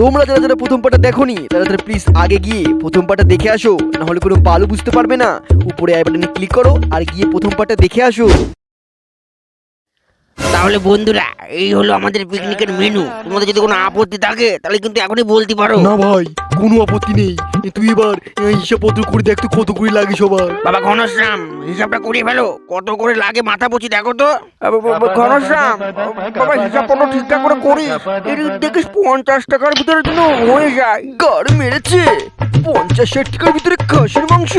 তোমরা যারা যারা প্রথম পার্টটা দেখোনি তারা তারা প্লিজ আগে গিয়ে প্রথম পার্টটা দেখে আসো, না হলে কোনো বালু বুঝতে পারবে না। উপরে আই বাটনে ক্লিক করো আর গিয়ে প্রথম পার্টটা দেখে আসো। তাহলে বন্ধুরা, এই হলো আমাদের পিকনিকের মেনু। তোমাদের যদি কোনো আপত্তি থাকে তাহলে কিন্তু এখনই বলতে পারো। না ভাই, কোনো আপত্তি নেই। তুই এবার হিসাবপত্র করে দেখ তো কত করে লাগে সবার। বাবা ঘনশ্যাম, হিসাবটা করিয়ে ফেলো, কত করে লাগে মাথা পচি দেখো তো। ঘনশ্যাম বাবা, হিসাবপত্র ঠিকঠাক করে করিস, দেখিস 50 টাকার ভিতরে যেন হয়ে যায়। গাড় মেরেছে 50-60 টাকার ভিতরে খাসির মাংস।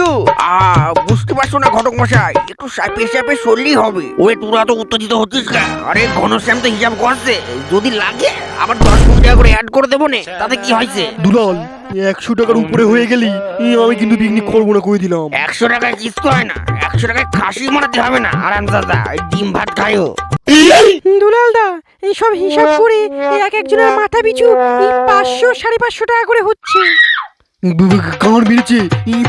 বুঝতে পারছো না ঘটক মশাই, একটু সাপে সাপে সরলেই হবে। ওরে তোরা তো উত্তেজিত হচ্ছিস কেন? আরে ঘনশ্যাম তো হিসাব করছে, যদি লাগে আবার 10-20 টাকা করে অ্যাড করে দেবো নে, তাতে কি হয়েছে? দুলাল, 100 টাকার উপরে হয়ে গেলি আমি কিন্তু পিকনিক করবো না, করে দিলাম। 100 টাকায় কিস্ত হয় না, 100 টাকায় খাসি মারাতে হবে না। আরাম দাদা ডিম ভাত খায়ও। দুলাল দা, এইসব হিসাব করে এক একজনের মাথা পিছু 500-550 টাকা করে হচ্ছে। কাঁড় মেরেছে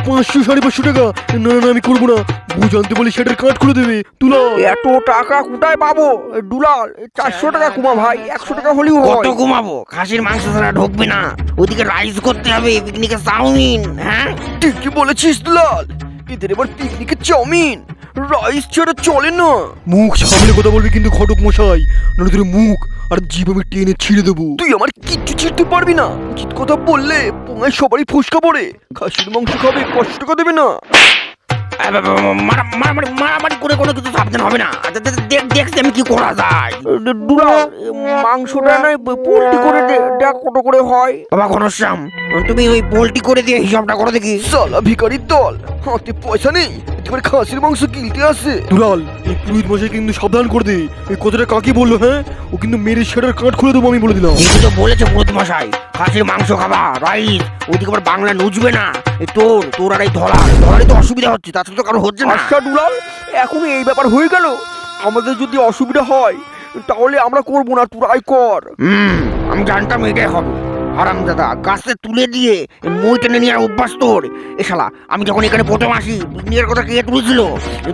500-550 টাকা। না না, আমি করবো না। বুঝ আনতে বলে সেটার কাঠ খুলে দেবে। তুলা, এত টাকা কোথায় পাবো? দুলাল, 400 টাকা কমা ভাই, 100 টাকা হলেও কত হয়। কমাবো? খাসির মাংস ছাড়া ঢুকবে না। ওইদিকে রাইস করতে হবে, পিকনিকে চাউমিন। হ্যাঁ ঠিকই বলেছিস দুলাল, এদের এবার পিকনিকে চাউমিন রাইস ছাড়া চলে না। মুখ সামলে কথা বলবি কিন্তু ঘটক মশাই, নাহলে তোর মুখ আর জিভ আমি টেনে ছিঁড়ে দেবো। তুই আমার কিচ্ছু ছিঁড়তে পারবি না। উচিত কথা বললে পোঙায় সবারই ফুসকা পড়ে। খাসির মাংস খাবে, 500 টাকা দেবে না। মারামারি করে কোনো কিছু সাবধান হবে না। দেখছি আমি কি করা যায়। দুলাল, মাংসটা নয় পোল্ট্রি করে দে, দেখ কত করে হয়। বাবা ঘনশ্যাম, তুমি ওই পোল্ট্রি করে দিয়ে হিসাবটা করো দেখি। সালা ভিখারির দল, হাতে পয়সা নেই, এবার খাসির মাংস কিনতে আসে। দুলাল, এই পুরোহিত মশাই কিন্তু সাবধান করে দে। এই কথাটা কাকে বললো? হ্যাঁ, ও কিন্তু মেরে সেটার কাঠ খুলে দেবো, আমি বলে দিলাম। এই তো বলেছে পুরোহিত মশাই, খাসির মাংস খাবা, রাইস। ওইদিকে আবার বাংলা নুজবে না। এই তোর আর এই ধলারই তো অসুবিধা হচ্ছে, তাছাড়া তো কারো হচ্ছে না। আচ্ছা দুলাল, এখন এই ব্যাপার হয়ে গেল। আমাদের যদি অসুবিধা হয় তাহলে আমরা করবো না, তোরাই কর। আমি জানতাম এটাই হবে। হারাম দাদা, গাছে তুলে দিয়ে মই টেনে নিয়ে অভ্যাস তোর। এ শালা, আমি যখন এখানে প্রথম আসি পিকনিকের কথা কে তুলেছিল?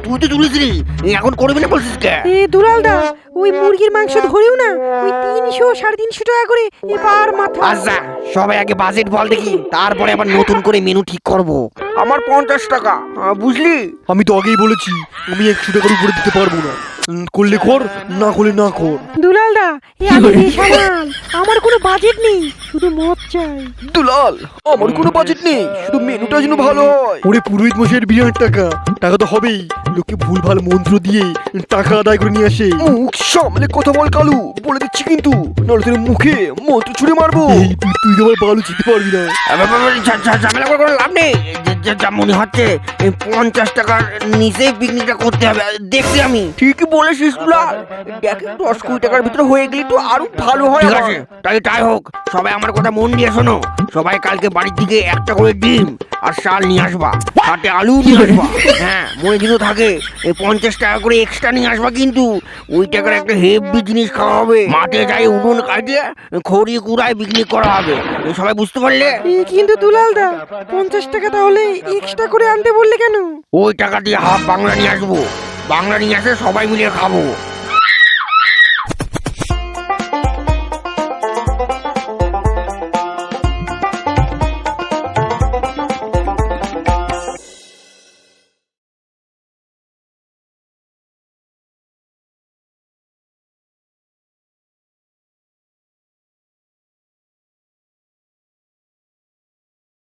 তুই তো তুলেছিলি, এখন করবি না বলছিস কে? দুলাল দা, ওই মুরগির মাংস ধরেও না ওই 300-350 টাকা করে এবার মাথা। আচ্ছা, সবাই আগে বাজেট বল দেখি, তারপরে আবার নতুন করে মেনু ঠিক করব। আমার 50 টাকা, বুঝলি? আমি তো আগেই বলেছি আমি 100 টাকার উপরে দিতে পারবো না। করলে কর, না করলে না কর। দুলাল দা, আমি বেসামাল, আমার কোনো বাজেট নেই, শুধু মদ চাই। দুলাল, আমার কোনো বাজেট নেই, শুধু মেনুটা যেন ভালো হয়। ওরে পুরোহিত মশাইয়ের বিরাট টাকা, টাকা তো হবেই। লোককে ভুলভাল মন্ত্র দিয়ে টাকা আদায় করে নিয়ে আসে। মুখ সামলে কথা বল কালু, বলে দিচ্ছি কিন্তু, নাহলে তোর মুখে মন্ত্র ছুড়ে মারবো। তুই আমার বালু চিনতে পারবি না। ঝামেলা করে কোনো লাভ নেই। যা মনে হচ্ছে 50 টাকার নিচে পিকনিকটা করতে হবে, দেখছি আমি। ঠিকই বলেছিস দুলাল, দেখ 10-20 টাকার ভিতরে হয়ে গেলে তো আরো ভালো হয়। ঠিক আছে, তাই হোক। সবাই আমার কথা মন দিয়ে শোনো। সবাই কালকে বাড়ির দিকে একটা করে ডিম আর শাল নিয়ে আসবা, সাথে আলু নিয়ে আসবা। হ্যাঁ, মনে কিন্তু থাকে 50 টাকা করে এক্সট্রা নিয়ে আসবা, কিন্তু ওই টাকার একটা হেভি জিনিস খাওয়া হবে। মাঠে যাই উনুন কাটিয়ে খড়ি কুড়ায় পিকনিক করা হবে। সবাই বুঝতে পারলে? কিন্তু দুলাল দা, 50 টাকা তাহলে এক্সট্রা করে আনতে বললে কেন? ওই টাকা দিয়ে হাফ বাংলা নিয়ে আসবো, বাংলা নিয়ে আসে সবাই মিলে খাবো।